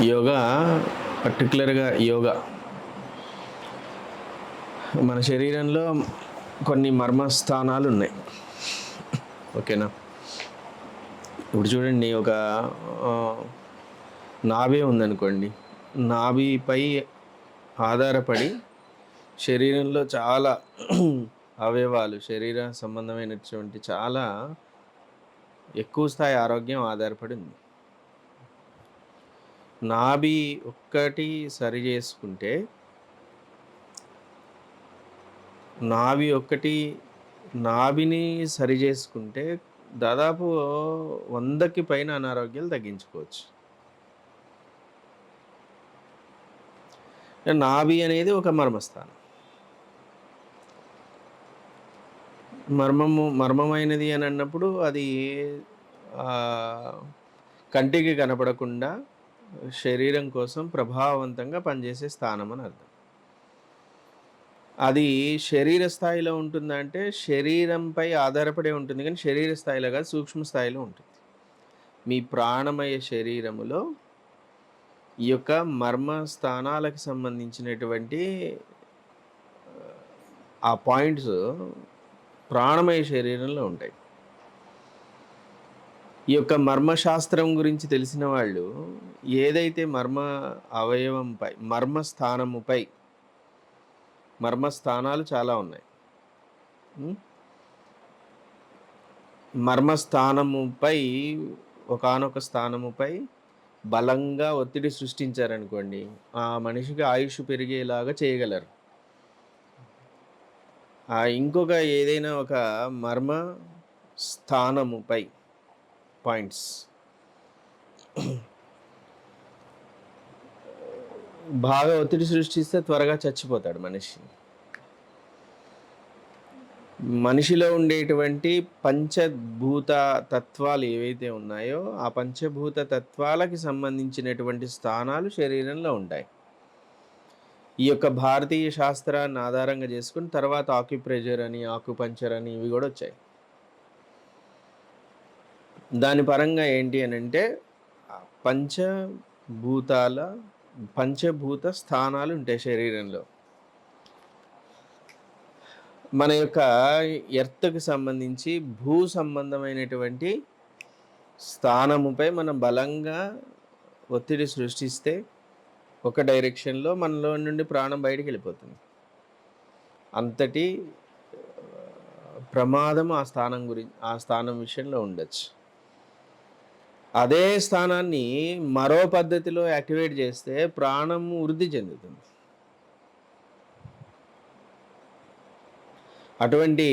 యోగా, పర్టికులర్గా యోగా మన శరీరంలో కొన్ని మర్మస్థానాలు ఉన్నాయి. ఓకేనా? ఇప్పుడు చూడండి, ఒక ఆ, నాభి ఉందనుకోండి. నాభిపై ఆధారపడి శరీరంలో చాలా అవయవాలు, శరీర సంబంధమైనటువంటి చాలా ఎక్కువ స్థాయి ఆరోగ్యం ఆధారపడి ఉంది. నాభి ఒక్కటి సరి చేసుకుంటే, నాభిని సరి చేసుకుంటే దాదాపు 100కి పైన అనారోగ్యాలు తగ్గించుకోవచ్చు. నాభి అనేది ఒక మర్మస్థానం. మర్మమైనది అని అన్నప్పుడు అది కంటికి కనపడకుండా శరీరం కోసం ప్రభావవంతంగా పనిచేసే స్థానం అని అర్థం. అది శరీర స్థాయిలో ఉంటుందా అంటే శరీరంపై ఆధారపడే ఉంటుంది, కానీ శరీర స్థాయిలో కాదు, సూక్ష్మ స్థాయిలో ఉంటుంది. మీ ప్రాణమయ శరీరములో ఈ యొక్క మర్మ స్థానాలకు సంబంధించినటువంటి ఆ పాయింట్స్ ప్రాణమయ శరీరంలో ఉంటాయి. ఈ యొక్క మర్మశాస్త్రం గురించి తెలిసిన వాళ్ళు ఏదైతే అవయవంపై మర్మస్థానాలు చాలా ఉన్నాయి. మర్మస్థానముపై ఒకానొక స్థానముపై బలంగా ఒత్తిడి సృష్టించారనుకోండి, ఆ మనిషికి ఆయుష్ పెరిగేలాగా చేయగలరు. ఇంకొక ఏదైనా ఒక మర్మ స్థానముపై పాయింట్స్ బాగా ఒత్తిడి సృష్టిస్తే త్వరగా చచ్చిపోతాడు మనిషి. మనిషిలో ఉండేటువంటి పంచభూత తత్వాలు ఏవైతే ఉన్నాయో ఆ పంచభూత తత్వాలకి సంబంధించినటువంటి స్థానాలు శరీరంలో ఉంటాయి. ఈ యొక్క భారతీయ శాస్త్రాన్ని ఆధారంగా చేసుకుని తర్వాత ఆక్యుప్రెషర్ అని, ఆక్యుపంక్చర్ అని ఇవి కూడా వచ్చాయి. దాని పరంగా ఏంటి అని అంటే పంచభూత స్థానాలు ఉంటాయి శరీరంలో. మన యొక్క ఎర్త్కి సంబంధించి భూ సంబంధమైనటువంటి స్థానముపై మనం బలంగా ఒత్తిడి సృష్టిస్తే ఒక డైరెక్షన్లో మనలో నుండి ప్రాణం బయటికి వెళ్ళిపోతుంది. అంతటి ప్రమాదం ఆ స్థానం విషయంలో ఉండొచ్చు. అదే స్థానాన్ని మరో పద్ధతిలో యాక్టివేట్ చేస్తే ప్రాణము వృద్ధి చెందుతుంది. అటువంటి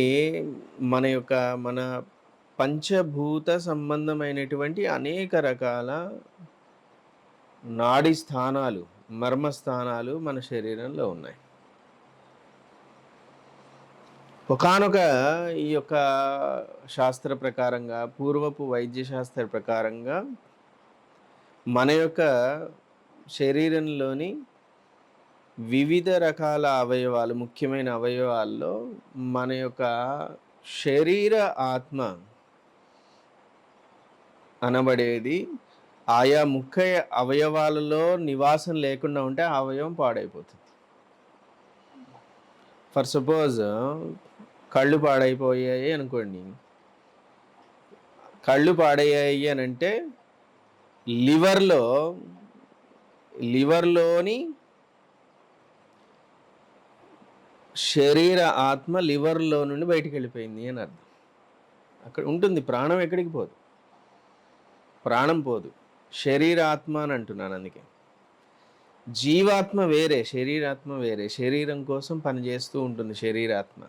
మన పంచభూత సంబంధమైనటువంటి అనేక రకాల నాడీ స్థానాలు, మర్మస్థానాలు మన శరీరంలో ఉన్నాయి. ఒకానొక ఈ యొక్క శాస్త్ర ప్రకారంగా, పూర్వపు వైద్య శాస్త్ర ప్రకారంగా మన యొక్క శరీరంలోని వివిధ రకాల అవయవాలు, ముఖ్యమైన అవయవాల్లో మన యొక్క శరీర ఆత్మ అనబడేది ఆయా ముఖ్య అవయవాలలో నివాసం లేకుండా ఉంటే ఆ అవయవం పాడైపోతుంది. ఫర్ సపోజ్ కళ్ళు పాడైపోయాయి అనుకోండి. కళ్ళు పాడయ్యాయి అని అంటే లివర్లోని శరీర ఆత్మ లివర్లో నుండి బయటికి వెళ్ళిపోయింది అని అర్థం. అక్కడ ఉంటుంది, ప్రాణం ఎక్కడికి పోదు, ప్రాణం పోదు, శరీరాత్మ అని అంటున్నాను. అందుకే జీవాత్మ వేరే, శరీరాత్మ వేరే. శరీరం కోసం పనిచేస్తూ ఉంటుంది శరీరాత్మ.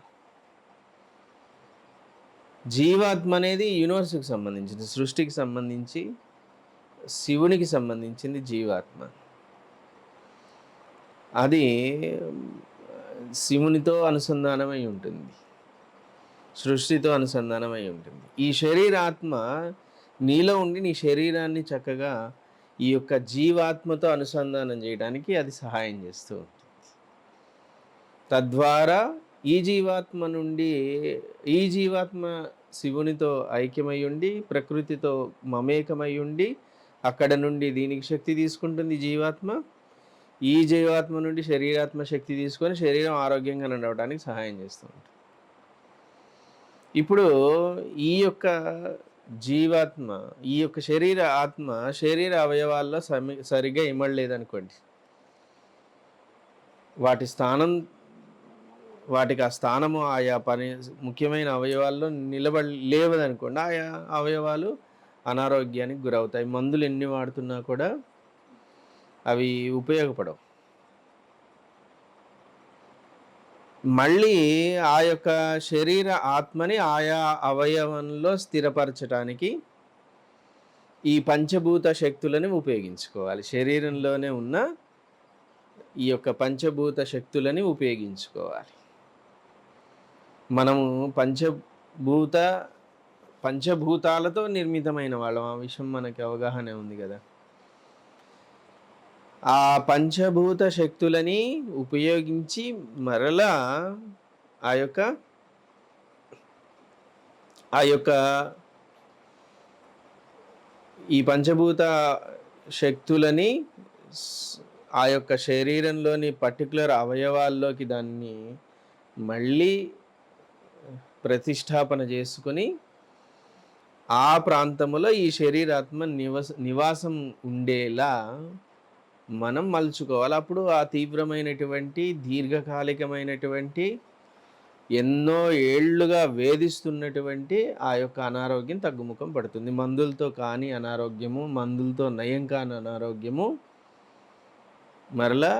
జీవాత్మ అనేది యూనివర్స్కి సంబంధించింది, సృష్టికి సంబంధించి, శివునికి సంబంధించింది జీవాత్మ. అది శివునితో అనుసంధానమై ఉంటుంది, సృష్టితో అనుసంధానమై ఉంటుంది. ఈ శరీరాత్మ నీలో ఉండి నీ శరీరాన్ని చక్కగా ఈ యొక్క జీవాత్మతో అనుసంధానం చేయడానికి అది సహాయం చేస్తూ ఉంటుంది. తద్వారా ఈ జీవాత్మ శివునితో ఐక్యమై ఉండి, ప్రకృతితో మమేకమై ఉండి, అక్కడ నుండి దీనికి శక్తి తీసుకుంటుంది జీవాత్మ, ఈ జీవాత్మ నుండి శరీరాత్మ శక్తి తీసుకొని శరీరం ఆరోగ్యంగా నడవడానికి సహాయం చేస్తూ ఉంటుంది. ఇప్పుడు ఈ యొక్క జీవాత్మ, ఈ యొక్క ఆత్మ శరీర అవయవాల్లో సరిగ్గా ఇమడలేదనుకోండి, వాటికి ఆ స్థానము ఆయా ముఖ్యమైన అవయవాల్లో లేవదనుకోండి, ఆయా అవయవాలు అనారోగ్యానికి గురవుతాయి. మందులు ఎన్ని వాడుతున్నా కూడా అవి ఉపయోగపడవు. మళ్ళీ ఆ యొక్క శరీర ఆత్మని ఆయా అవయవంలో స్థిరపరచడానికి ఈ పంచభూత శక్తులని ఉపయోగించుకోవాలి. శరీరంలోనే ఉన్న ఈ యొక్క పంచభూత శక్తులని ఉపయోగించుకోవాలి. మనము పంచభూతాలతో నిర్మితమైన వాళ్ళం. ఆ విషయం మనకి అవగాహన ఉంది కదా. ఆ పంచభూత శక్తులని ఉపయోగించి మరలా ఆ యొక్క ఈ పంచభూత శక్తులని ఆ యొక్క శరీరంలోని పర్టికులర్ అవయవాల్లోకి దాన్ని మళ్ళీ ప్రతిష్టాపన చేసుకొని ఆ ప్రాంతంలో ఈ శరీరాత్మ నివాసం ఉండేలా మనం మలుచుకోవాలి. అప్పుడు ఆ తీవ్రమైనటువంటి దీర్ఘకాలికమైనటువంటి ఎన్నో ఏళ్లుగా వేధిస్తున్నటువంటి ఆ యొక్క అనారోగ్యం తగ్గుముఖం పడుతుంది. మందులతో కాని అనారోగ్యము, మందులతో నయం కాని అనారోగ్యము మరలా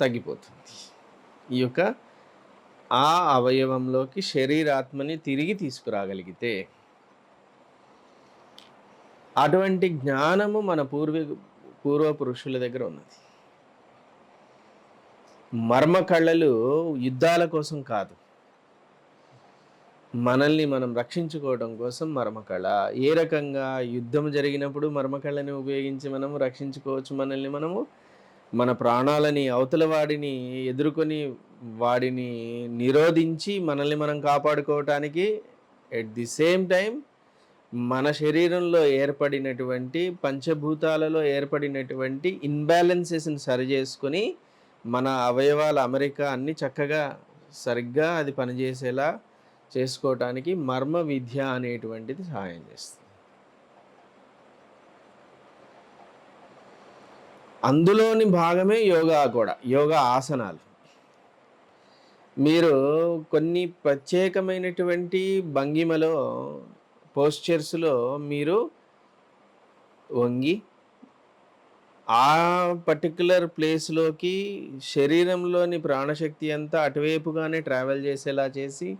తగ్గిపోతుంది. ఈ యొక్క ఆ అవయవంలోకి శరీరాత్మని తిరిగి తీసుకురాగలిగితే, అటువంటి జ్ఞానము మన పూర్వ పురుషుల దగ్గర ఉన్నది. మర్మ కళలు యుద్ధాల కోసం కాదు, మనల్ని మనం రక్షించుకోవడం కోసం మర్మకళ. ఏ రకంగా యుద్ధం జరిగినప్పుడు మర్మకళని ఉపయోగించి మనము రక్షించుకోవచ్చు మనల్ని మనము. మన ప్రాణాలని అవతల వాడిని ఎదుర్కొని వాడిని నిరోధించి మనల్ని మనం కాపాడుకోవటానికి, ఎట్ ది సేమ్ టైం మన శరీరంలో ఏర్పడినటువంటి పంచభూతాలలో ఏర్పడినటువంటి ఇన్బ్యాలెన్సెస్ని సరిచేసుకొని మన అవయవాల అమరిక అన్ని చక్కగా సరిగ్గా అది పనిచేసేలా చేసుకోవటానికి మర్మ విద్య అనేటువంటిది సహాయం చేస్తుంది. అందులోని భాగమే యోగా కూడా, యోగా ఆసనాలు. మీరు కొన్ని ప్రత్యేకమైనటువంటి భంగిమలో, పోస్చర్స్లో మీరు వంగి ఆ పర్టికులర్ ప్లేస్లోకి శరీరంలోని ప్రాణశక్తి అంతా అటువైపుగానే ట్రావెల్ చేసేలా చేసి,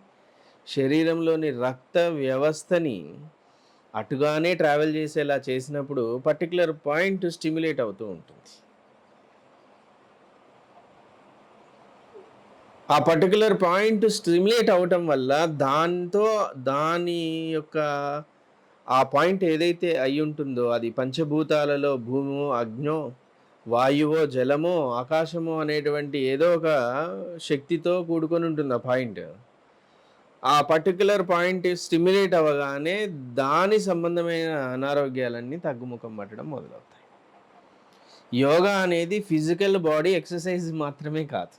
శరీరంలోని రక్త వ్యవస్థని అటుగానే ట్రావెల్ చేసేలా చేసినప్పుడు పర్టికులర్ పాయింట్ స్టిమ్యులేట్ అవుతూ ఉంటుంది. ఆ పర్టికులర్ పాయింట్ స్టిమ్యులేట్ అవటం వల్ల దాని యొక్క ఆ పాయింట్ ఏదైతే అయి ఉంటుందో, అది పంచభూతాలలో భూమో, అగ్నో, వాయువో, జలమో, ఆకాశమో అనేటువంటి ఏదో ఒక శక్తితో కూడుకొని ఉంటుంది ఆ పాయింట్. ఆ పర్టికులర్ పాయింట్ స్టిమ్యులేట్ అవ్వగానే దాని సంబంధమైన అనారోగ్యాలన్నీ తగ్గుముఖం పట్టడం మొదలవుతాయి. యోగా అనేది ఫిజికల్ బాడీ ఎక్సర్సైజ్ మాత్రమే కాదు.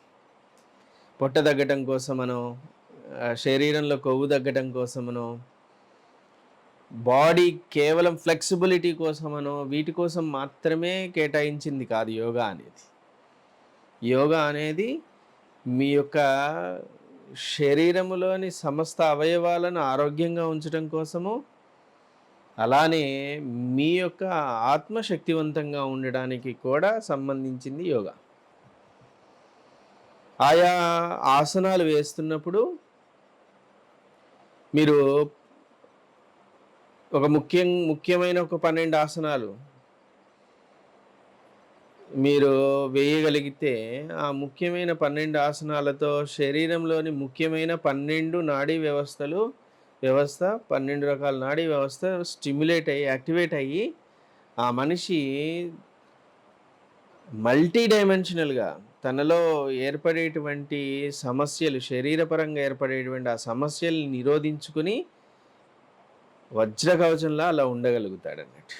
పొట్ట తగ్గటం కోసమనో, శరీరంలో కొవ్వు తగ్గటం కోసమనో, బాడీ కేవలం ఫ్లెక్సిబిలిటీ కోసమనో, వీటి కోసం మాత్రమే కేటాయించింది కాదు యోగా అనేది. యోగా అనేది మీ యొక్క శరీరములోని సమస్త అవయవాలను ఆరోగ్యంగా ఉంచడం కోసము, అలానే మీ యొక్క ఆత్మ శక్తివంతంగా ఉండడానికి కూడా సంబంధించింది యోగా. ఆయా ఆసనాలు వేస్తున్నప్పుడు మీరు ఒక ముఖ్యమైన ఒక 12 ఆసనాలు మీరు వేయగలిగితే, ఆ ముఖ్యమైన 12 ఆసనాలతో శరీరంలోని ముఖ్యమైన 12 నాడీ వ్యవస్థ 12 రకాల నాడీ వ్యవస్థ స్టిమ్యులేట్ అయ్యి, యాక్టివేట్ అయ్యి, ఆ మనిషి మల్టీ డైమెన్షనల్గా తనలో ఏర్పడేటువంటి సమస్యలు, శరీరపరంగా ఏర్పడేటువంటి ఆ సమస్యల్ని నిరోధించుకుని వజ్ర కవచంలా అలా ఉండగలుగుతాడు అన్నట్టు.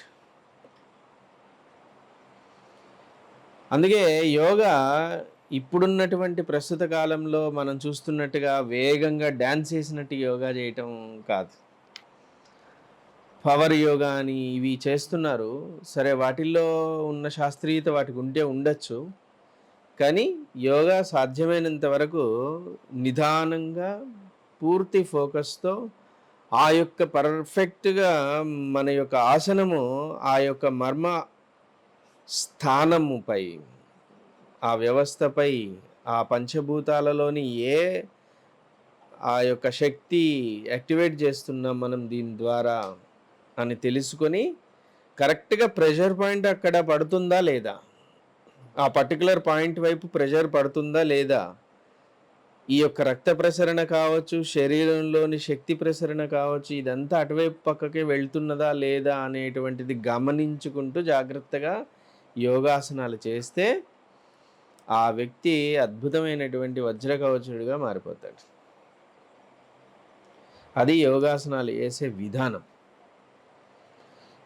అందుకే యోగా ఇప్పుడున్నటువంటి ప్రస్తుత కాలంలో మనం చూస్తున్నట్టుగా వేగంగా డ్యాన్స్ చేసినట్టు యోగా చేయటం కాదు. పవర్ యోగా అని ఇవి చేస్తున్నారు. సరే, వాటిల్లో ఉన్న శాస్త్రీయత వాటికి ఉంటే ఉండొచ్చు. కానీ యోగా సాధ్యమైనంత వరకు నిదానంగా, పూర్తి ఫోకస్‌తో ఆ యొక్క పర్ఫెక్ట్‌గా మన యొక్క ఆసనము ఆ యొక్క మర్మ స్థానముపై, ఆ వ్యవస్థపై, ఆ పంచభూతాలలోని ఆ యొక్క శక్తి యాక్టివేట్ చేస్తున్నాం మనం దీని ద్వారా అని తెలుసుకొని, కరెక్ట్‌గా ప్రెషర్ పాయింట్ అక్కడ పడుతుందా లేదా, ఆ పర్టిక్యులర్ పాయింట్ వైపు ప్రెషర్ పడుతుందా లేదా, ఈ యొక్క రక్త ప్రసరణ కావచ్చు, శరీరంలోని శక్తి ప్రసరణ కావచ్చు, ఇదంతా అటువైపు పక్కకే వెళ్తున్నదా లేదా అనేటువంటిది గమనించుకుంటూ జాగ్రత్తగా యోగాసనాలు చేస్తే ఆ వ్యక్తి అద్భుతమైనటువంటి వజ్రకవచుడిగా మారిపోతాడు. అది యోగాసనాలు వేసే విధానం.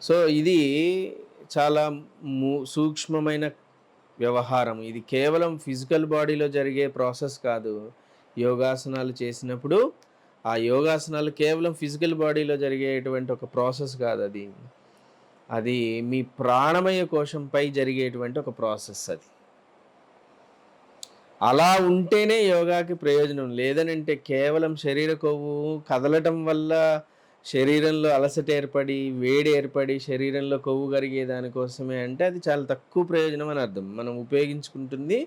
సో ఇది చాలా సూక్ష్మమైన వ్యవహారం. ఇది కేవలం ఫిజికల్ బాడీలో జరిగే ప్రాసెస్ కాదు. యోగాసనాలు చేసినప్పుడు ఆ యోగాసనాలు కేవలం ఫిజికల్ బాడీలో జరిగేటువంటి ఒక ప్రాసెస్ కాదు. అది మీ ప్రాణమయ కోశంపై జరిగేటువంటి ఒక ప్రాసెస్ అది. అలా ఉంటేనే యోగాకి ప్రయోజనం. లేదనంటే కేవలం శరీర కొవ్వు కదలటం వల్ల శరీరంలో అలసట ఏర్పడి, వేడి ఏర్పడి, శరీరంలో కొవ్వు కరిగే దానికోసమే అంటే అది చాలా తక్కువ ప్రయోజనం అని అర్థం. మనం ఉపయోగించుకుంటుంది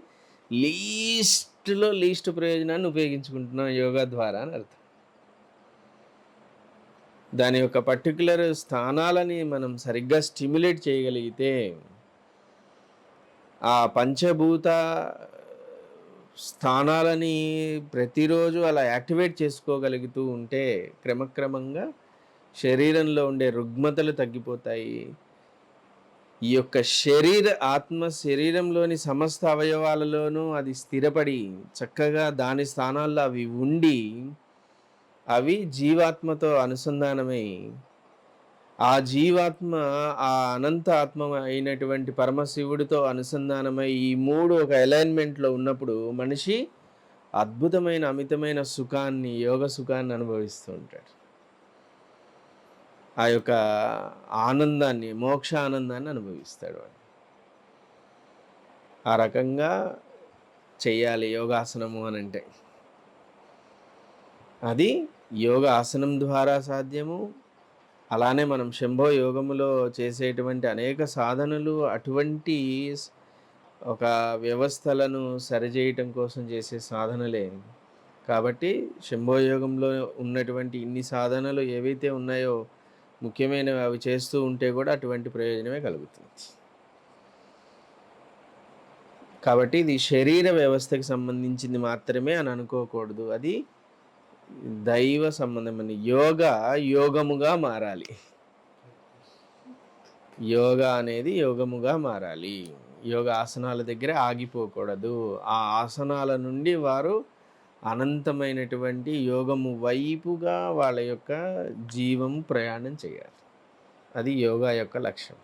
లీస్ట్ ప్రయోజనాన్ని ఉపయోగించుకుంటున్నాం యోగా ద్వారా అని అర్థం. దాని యొక్క పర్టిక్యులర్ స్థానాలని మనం సరిగ్గా స్టిమ్యులేట్ చేయగలిగితే, ఆ పంచభూత స్థానాలని ప్రతిరోజు అలా యాక్టివేట్ చేసుకోగలుగుతూ ఉంటే క్రమక్రమంగా శరీరంలో ఉండే రుగ్మతలు తగ్గిపోతాయి. ఈ యొక్క శరీరంలోని సమస్త అవయవాలలోనూ అది స్థిరపడి చక్కగా దాని స్థానాల్లో అవి ఉండి, అవి జీవాత్మతో అనుసంధానమై, ఆ జీవాత్మ ఆ అనంత ఆత్మ అయినటువంటి పరమశివుడితో అనుసంధానమై ఈ మూడు ఒక అలైన్మెంట్లో ఉన్నప్పుడు మనిషి అద్భుతమైన అమితమైన సుఖాన్ని, యోగ సుఖాన్ని అనుభవిస్తూ ఉంటాడు. ఆ యొక్క ఆనందాన్ని, మోక్ష ఆనందాన్ని అనుభవిస్తాడు వాడు. ఆ రకంగా చెయ్యాలి యోగాసనము అనంటే. అది యోగ ఆసనం ద్వారా సాధ్యము. అలానే మనం శంభో యోగములో చేసేటువంటి అనేక సాధనలు అటువంటి ఒక వ్యవస్థలను సరిచేయటం కోసం చేసే సాధనలే. కాబట్టి శంభో యోగంలో ఉన్నటువంటి ఇన్ని సాధనలు ఏవైతే ఉన్నాయో ముఖ్యమైనవి అవి చేస్తూ ఉంటే కూడా అటువంటి ప్రయోజనమే కలుగుతుంది. కాబట్టి ఇది శరీర వ్యవస్థకి సంబంధించింది మాత్రమే అని అనుకోకూడదు. అది దైవ సంబంధమైన యోగముగా మారాలి. యోగా అనేది యోగముగా మారాలి. యోగ ఆసనాల దగ్గర ఆగిపోకూడదు. ఆ ఆసనాల నుండి వారు అనంతమైనటువంటి యోగము వైపుగా వాళ్ళ యొక్క జీవం ప్రయాణం చేయాలి. అది యోగా యొక్క లక్ష్యం.